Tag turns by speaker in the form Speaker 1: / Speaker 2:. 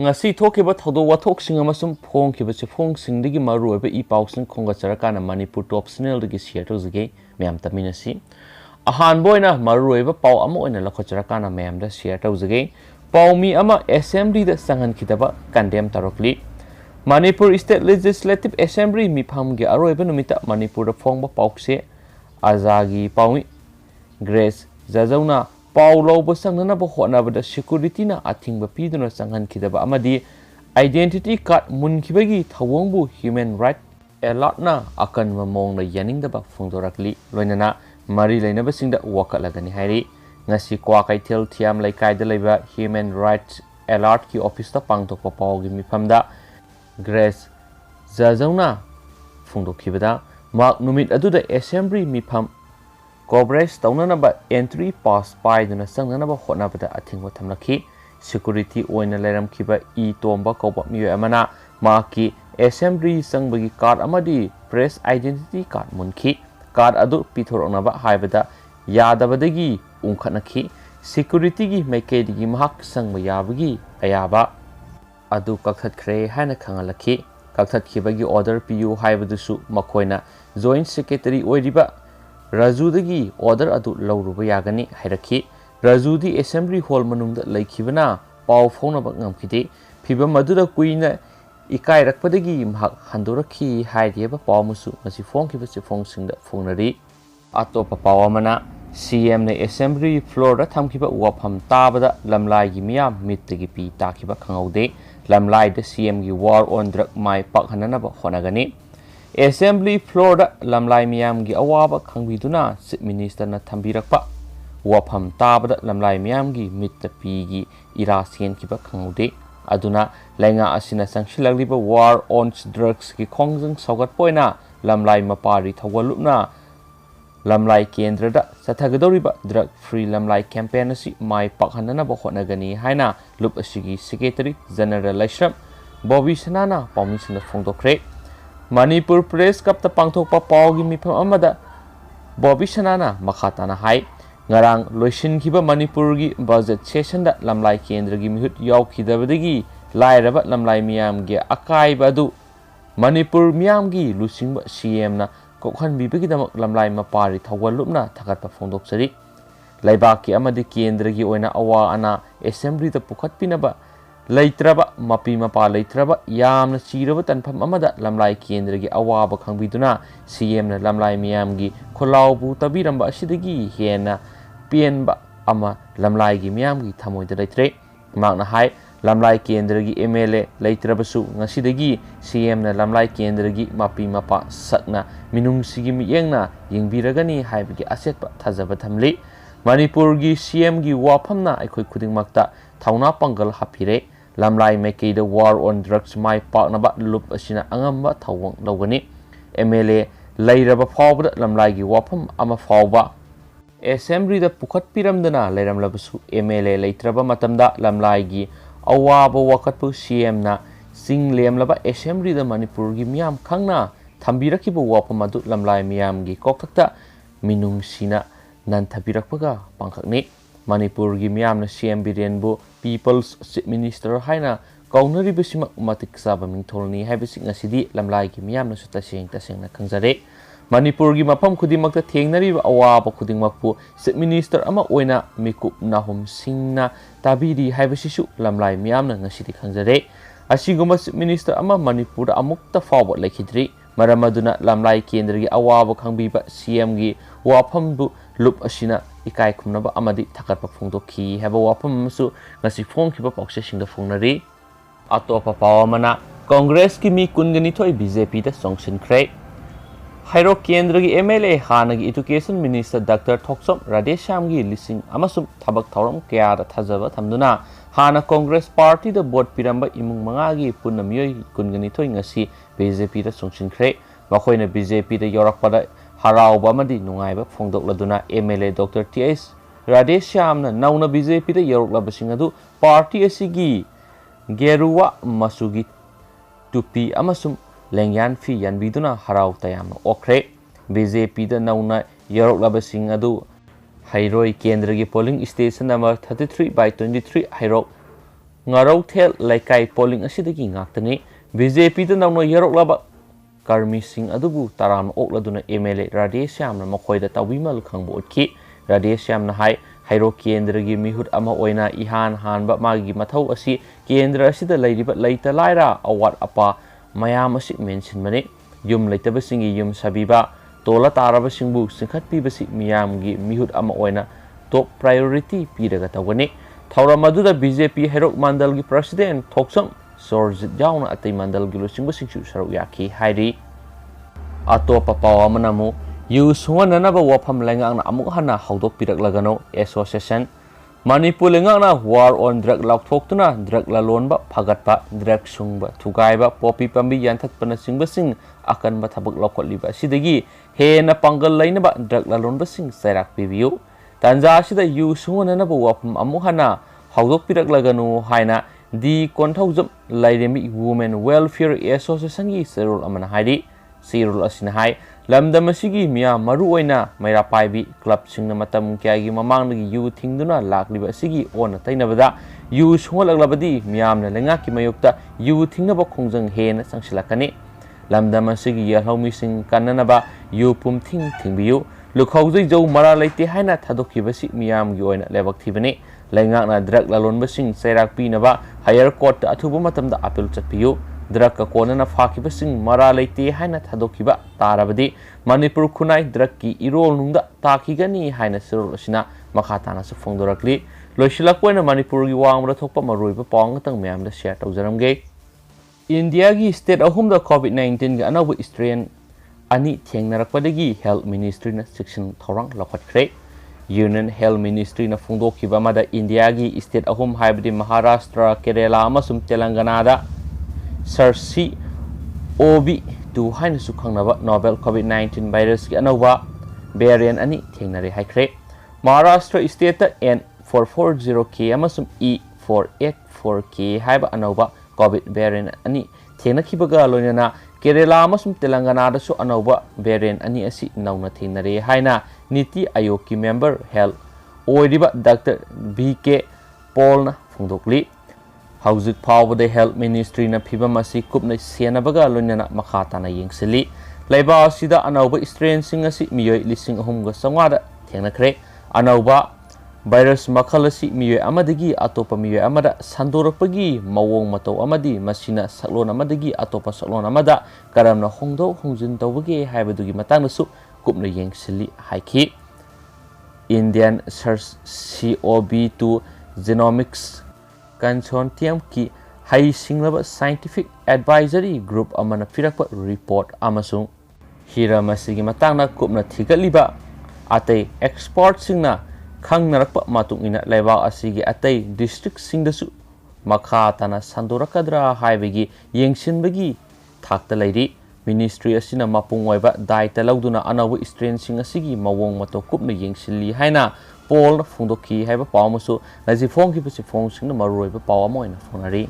Speaker 1: ngasi thokiba thodo wathoksinga masum phongkiba chefongsingligi maruoiba I pausing khongacharakana Manipur top channel dagi share tawjage myam taminasi ahan boina maruoiba pau ama oina lakhocharakana myam da share tawjage paumi ama assembly da sangan khidaba condemn tarokli Manipur State Legislative Assembly miphamge aroiba numita Manipur da phongba paukse azagi paumi Grace Zazauna Paulo Basangana Bohonabada security na athingba piduna sanghan khidaba amadi identity card munkibagi thawongbu human right alert na akan mamong na yaningdaba phongdorakli loinana mari lainaba singda wakalagani hairi ngasi kwa kaithel thiam laikai da leba human rights alert ki office ta pangtokpa pawgi mifamda Grace Zazauna phongdokhibada mak numit aduda assembly mifam Coverage Taunanaba entry pass by the Sanganaba Honabata Atingo Tamaki, security oina leram kiba E Tomba Koba Mu Amana, Maki, assembly Sangbagi card Amadi, press identity card Munki, card Adu Peter Onaba Hibada, Yadabadagi, Unkanaki, security Makedi Mahak Sangmayabagi, Ayaba, Adu Kakhat Kre Hana Kangalaki, Kakhat Kibagi order PU Hibadusu Makoina, Joint Secretary Oediba. Rajudagi order adu lauruba yagani hairaki Rajudi assembly hall manungda laikibana pau phonaba ngamkide phiba madura kuina ikai rakpadagi mahak handoraki hairieba pawmusu masi phongkiba se phongsingda phongnari atopa pawamana CM ne assembly floor da thamkiba wafam tabada lamlai gi miyam mittagi pi takiba khangaude lamlai da CM gi war on drug mai pakhananaba honagani Assembly floor da lamlai miyam gi awaba khangbiduna Chief Minister na thambirakpa wafam tabada lamlai miyam gi mitta pi gi irasen kiba khangaude aduna lainga asina sangshilagriba war on drugs ki khongjang saugat poina lamlai mapari thawalupna lamlai kendra da sathagadoriba drug free lamlai campaign asi mai pakhanana ba honagani haina lup asigi secretary general Laishram Bobby Sanana permission phongdokre Manipur Press Cup ta pangthokpa pawgi mifam amada Bobby Sanana makhatana hai ngarang loisin khiba Manipur gi budget session da lamlai kendra gi mihut yaukhidabadagi lairaba lamlai miyam gi akai badu Manipur miyam gi lusingba CM na kokhan bibagi damak lamlai mapari thawalupna thagatpa phongdoksari laibaki amadi kendra gi oina awa ana assembly da pukhatpinaba Laitraba mapi mapa laitraba yamna chiraba tanpham amada lamlai kendra gi awaba khangbiduna CM na lamlai miyam gi kholaubu tabiramba asidagi hena pienba ama lamlai gi miyam gi thamoida laitre makna hai lamlai kendra gi MLA laitrabasu ngasidagi CM na lamlai kendra gi mapi mapa sakna minungsigi miyengna yengbiragani haibagi asetpa thajaba thamli Manipur gi CM gi wafamna aikhoi khudingmakta thauna pangal hapire lamlai mekei the war on drugs mai paknaba lup asina angamba thawang lawgani MLA lairaba fawbada lamlai gi wafam ama fawba assembly da pukhat piramdana lairamlabasu MLA laitraba matamda lamlai gi awaba wakatpu CM na singlemlaba assembly da Manipur gi miyam khangna thambirakibu wafam adu lamlai miyam gi koktakta minungsina nan thabirakpaga pangkhakni Manipur gi miyamna CM Birenbu People's Chief Minister haina kaunari besima matik saba mingtholni haibisi ngasidi lamlai gi miyamna su tasengna khangjare Manipur gi mafam khudimakta thengnari awaba khudingmakpu Chief Minister ama oina mikup nahum singna tabiri haibisi su lamlai miyamna ngasidi khangjare asiguma Chief Minister ama Manipur amukta fawba laikhidri maramaduna lamlai kendra gi awaba khangbiba CM gi wafambu lup asina ikai khumnaba amadi thakatpa phongdokhi heba wafam su ngasi phongkhiba paukse phongnari atopa pawamana Congress ki mi kungani thoi BJP da songsinkhre hairo kendra gi MLA hanagi education minister Dr Thoksom Radesham gi lising amasum thabak thauram kya da thajaba thamduna hana Congress party da board piramba imung manga gi punamiyoi kungani thoi ngasi BJP da songsinkhre makoina BJP da yorakpada harauba amadi nungaiba phongdokladuna MLA Dr TS Radeshyamna nauna BJP da yoraklabasing adu party asigi geruwa masugi tupi amasum lengyan fi yanbiduna harau tayamna okre BJP da nauna yoraklabasing adu hairoi kendra gi polling station number 33/23 hairok ngarauthel laikai polling asidagi ngaktani BJP da nawno yaroklaba karmi sing adubu taram okladuna MLA Radesh Syamna makhoida tawimal khangbo utki Radesh Syamna hai hairo kendra gi mihut ama oina ihan hanba magi mathau asi kendra asida leiriba leita laira awat apa mayam asi mention mane yum leitaba singi yum sabiba tola taraba singbu singkhat pibasi miyam gi mihut ama oina top priority piraga tawani thawra maduda BJP herok mandal gi president thoksam Sorjit Jauna atay mandal gi losing basingsu saruk yaki hairi atopa pawa manamu yu suwana na ba wafam lengang na amuk hana haudok pirak lagano association Manipur lengang na war on drug lakthok tuna drug lalon ba phagat ba drug sung ba thugai ba popi pambi yanthat pana sing basing akan ba thabak lokot liba sidagi he na pangal laina ba drug lalon basing sairak pibiu tanja sida yu suwana na ba wafam amuk hana haudok pirak lagano haina di konthawjam lairemi women welfare association gi serol amana haidi serol asina hai lamdam asigi miya maru oina maira paibi club singna matam kya gi mamang gi yu thingduna lakliba asigi ona tainabada yu sungolaglabadi miyamna lenga ki mayukta yu thingnaba khongjang hena sangsilakani lamdam asigi yalhomi sing kannanaba yu pum thingbiu lukhaujai jau mara leite haina thadokibasi miyam gi oina lebak thibani Lengak na drug lalon basing sairak pinaba higher court athuba matamda appeal chatpiu drug ka kona na phaki basing mara leite haina thadokiba tarabadi Manipur khunai drug ki irol nungda takigani haina sirol asina makhatana su phongdorakli loisilakpoina Manipur gi wangmra thokpa maroiba pawng tang myam da share tawjaramge India gi state ahum da COVID-19 ga anabu strain ani thengnarakpadagi health ministry na section thorang lakhatkre Union Health Ministry na phongdokiba mada India gi state ahum haibdi Maharashtra Kerala amasum Telangana da SARS-CoV-2 haina su khangnaba novel COVID-19 virus gi anova variant ani thengnare haikre Maharashtra state ta N440K amasum E484K haiba anova COVID variant ani thengnakibaga loinana Kerala amasum Telangana da su anova variant ani asi nauna thengnare haina Niti Ayog ki member health oiriba Dr. BK Paul na phongdokli hauzik phawbada health ministry na phibam asi kupna senabaga loinana makhatana yengsili laiba asida anauba strain sing asi miyoi lising ahum ga sangwada thengnakhre anauba virus makhal asi miyoi amadagi atopa miyoi amada sandorakpagi mawong matau amadi masina saklon amadagi atopa saklon amada karamna hongdo hongjin tawbage haibadugi matangna su kupna yengsili haiki Indian SARS-CoV-2 Genomics Consortium ki hai singlaba scientific advisory group amana pirakpa report amasung hiramasigi matangna kupna thigaliba atay expert singna khangnarakpa matungina laiba asigi atay district singdasu makhatana sandorakadra haibagi yengsinbagi thakta lairi Ministry asina mapung oiba daita lauduna anawa strain sing asigi mawong mato kupna yengsilli haina Paul phongdoki haiba pawmasu naji phongki pasi phong singna maru oiba pawama oina phonari